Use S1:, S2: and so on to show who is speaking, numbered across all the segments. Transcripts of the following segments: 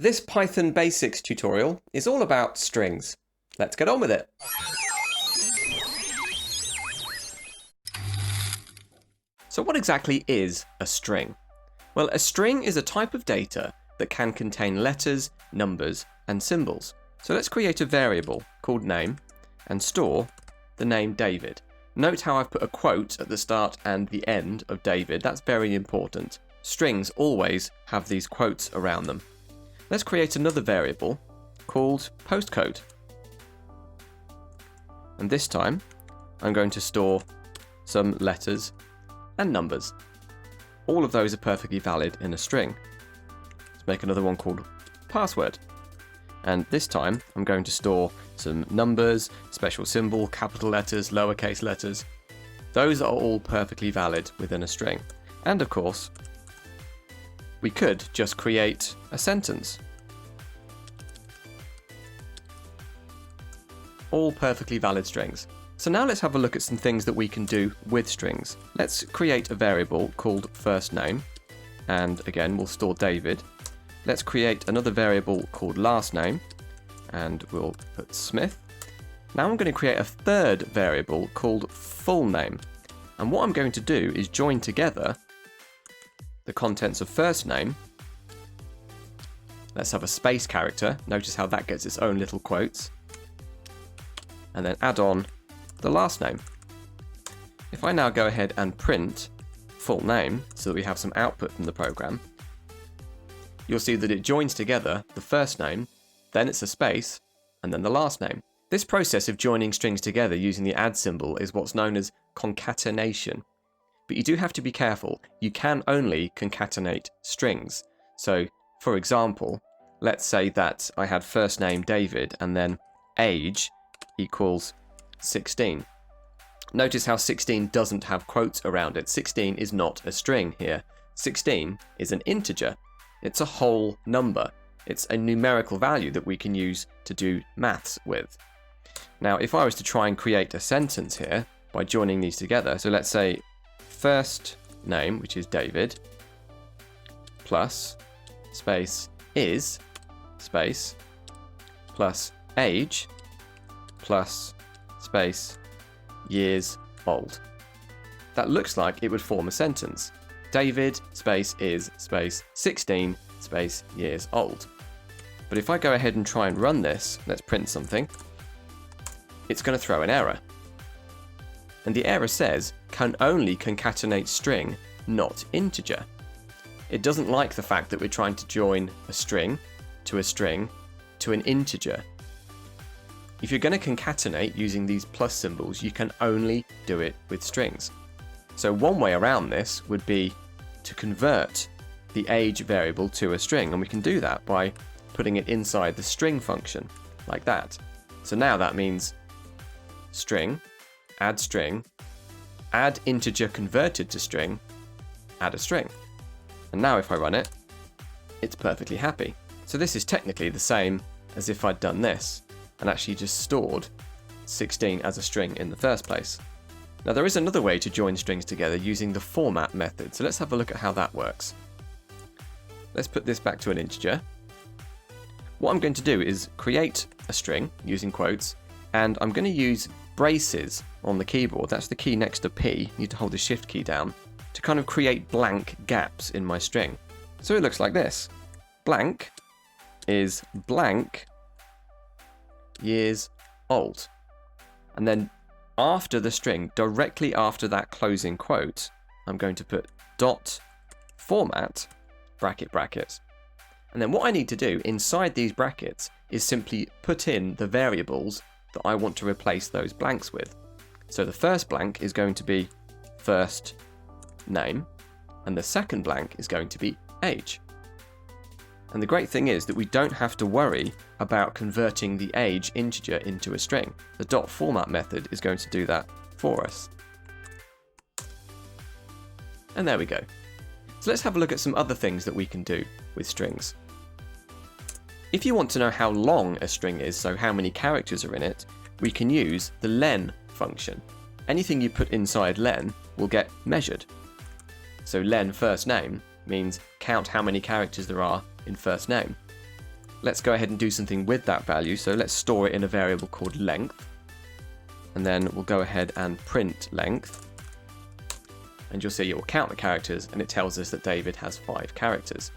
S1: This Python Basics tutorial is all about strings. Let's get on with it. So what exactly is a string? Well, a string is a type of data that can contain letters, numbers, and symbols. So let's create a variable called name and store the name David. Note how I've put a quote at the start and the end of David. That's very important. Strings always have these quotes around them. Let's create another variable called postcode. And this time, I'm going to store some letters and numbers. All of those are perfectly valid in a string. Let's make another one called password. And this time, I'm going to store some numbers, special symbol, capital letters, lowercase letters. Those are all perfectly valid within a string. And of course, we could just create a sentence. All perfectly valid strings. So now let's have a look at some things that we can do with strings. Let's create a variable called first name. And again, we'll store David. Let's create another variable called last name. And we'll put Smith. Now I'm going to create a third variable called full name. And what I'm going to do is join together the contents of first name. Let's have a space character. Notice how that gets its own little quotes. And then add on the last name. If I now go ahead and print full name so that we have some output from the program, you'll see that it joins together the first name, then it's a space, and then the last name. This process of joining strings together using the add symbol is what's known as concatenation. But you do have to be careful. You can only concatenate strings. So, for example, let's say that I had first name David and then age equals 16. Notice how 16 doesn't have quotes around it. 16 is not a string here. 16 is an integer. It's a whole number. It's a numerical value that we can use to do maths with. Now, if I was to try and create a sentence here by joining these together, so let's say first name, which is David, plus space is space plus age plus space years old. That looks like it would form a sentence. David space is space 16 space years old. But if I go ahead and try and run this, let's print something, it's going to throw an error. And the error says can only concatenate string, not integer. It doesn't like the fact that we're trying to join a string to an integer. If you're going to concatenate using these plus symbols, you can only do it with strings. So one way around this would be to convert the age variable to a string, and we can do that by putting it inside the string function, like that. So now that means string, add integer converted to string, add a string. And now if I run it, it's perfectly happy. So this is technically the same as if I'd done this and actually just stored 16 as a string in the first place. Now there is another way to join strings together using the format method, so let's have a look at how that works. Let's put this back to an integer. What I'm going to do is create a string using quotes, and I'm going to use braces on the keyboard. That's the key next to P. You need to hold the shift key down to kind of create blank gaps in my string. So it looks like this. Blank is blank years old. And then after the string, directly after that closing quote, I'm going to put dot format bracket bracket. And then what I need to do inside these brackets is simply put in the variables that I want to replace those blanks with. So the first blank is going to be first name, and the second blank is going to be age. And the great thing is that we don't have to worry about converting the age integer into a string. The dot format method is going to do that for us. And there we go. So let's have a look at some other things that we can do with strings. If you want to know how long a string is, so how many characters are in it, we can use the len function. Anything you put inside len will get measured. So len first name means count how many characters there are in first name. let's go ahead and do something with that value. So let's store it in a variable called length. And then we'll go ahead and print length. And you'll see it will count the characters, and it tells us that David has 5 characters.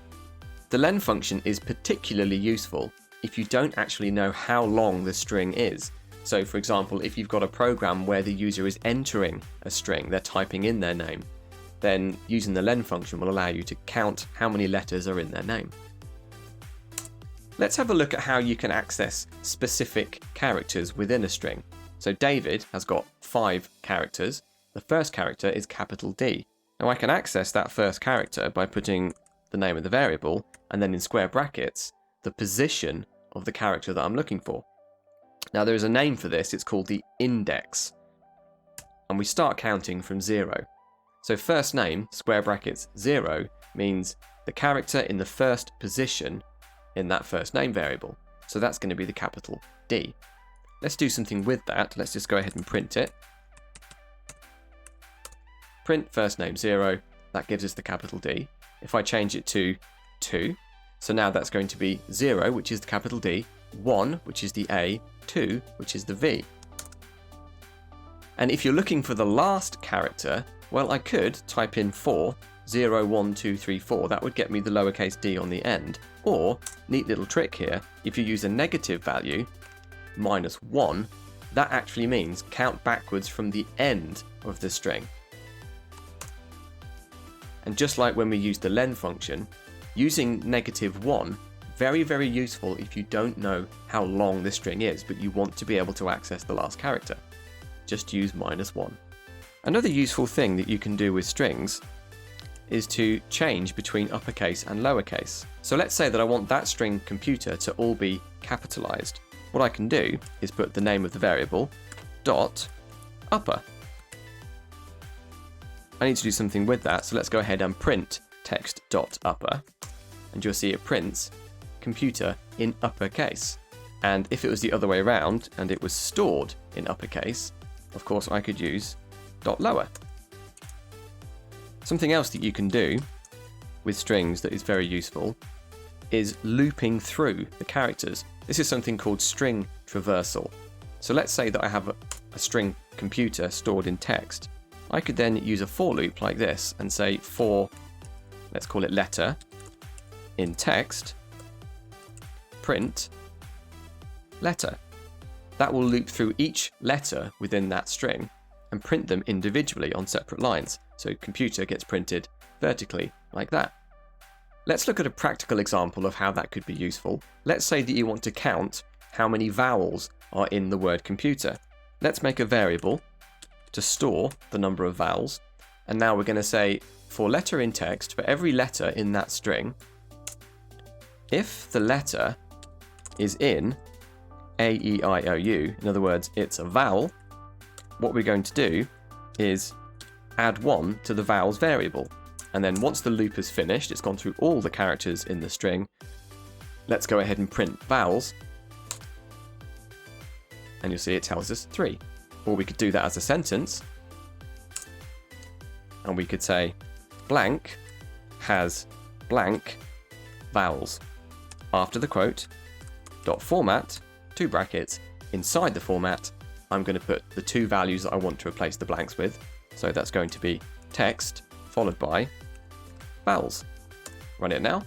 S1: The len function is particularly useful if you don't actually know how long the string is. So for example, if you've got a program where the user is entering a string, they're typing in their name, then using the len function will allow you to count how many letters are in their name. Let's have a look at how you can access specific characters within a string. So David has got 5 characters. The first character is capital D. Now I can access that first character by putting the name of the variable and then in square brackets the position of the character that I'm looking for. Now there is a name for this, it's called the index. And we start counting from 0. So first name, square brackets 0, means the character in the first position in that first name variable. So that's going to be the capital D. Let's do something with that. Let's just go ahead and print it. Print first name 0, that gives us the capital D. If I change it to 2, so now that's going to be 0, which is the capital D, 1, which is the A, 2, which is the V. And if you're looking for the last character, well, I could type in 4, 0, 1, 2, 3, 4. That would get me the lowercase d on the end. Or, neat little trick here, if you use a negative value, -1, that actually means count backwards from the end of the string. And just like when we used the len function, using -1, very, very useful if you don't know how long the string is, but you want to be able to access the last character. Just use -1. Another useful thing that you can do with strings is to change between uppercase and lowercase. So let's say that I want that string computer to all be capitalized. What I can do is put the name of the variable, dot upper. I need to do something with that, so let's go ahead and print text.upper, and you'll see it prints computer in uppercase. And if it was the other way around and it was stored in uppercase, of course I could use dot lower. Something else that you can do with strings that is very useful is looping through the characters. This is something called string traversal. So let's say that I have a string computer stored in text. I could then use a for loop like this and say for, let's call it letter, in text, print letter. That will loop through each letter within that string and print them individually on separate lines. So computer gets printed vertically like that. Let's look at a practical example of how that could be useful. Let's say that you want to count how many vowels are in the word computer. Let's make a variable to store the number of vowels. And now we're going to say for letter in text, for every letter in that string, if the letter is in A, E, I, O, U, in other words, it's a vowel, what we're going to do is add 1 to the vowels variable. And then once the loop is finished, it's gone through all the characters in the string. Let's go ahead and print vowels. And you'll see it tells us 3. Or we could do that as a sentence. And we could say blank has blank vowels. After the quote, dot format, 2 brackets, inside the format, I'm going to put the 2 values that I want to replace the blanks with. So that's going to be text followed by vowels. Run it now.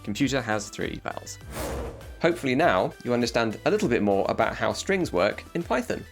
S1: Computer has 3 vowels. Hopefully now you understand a little bit more about how strings work in Python.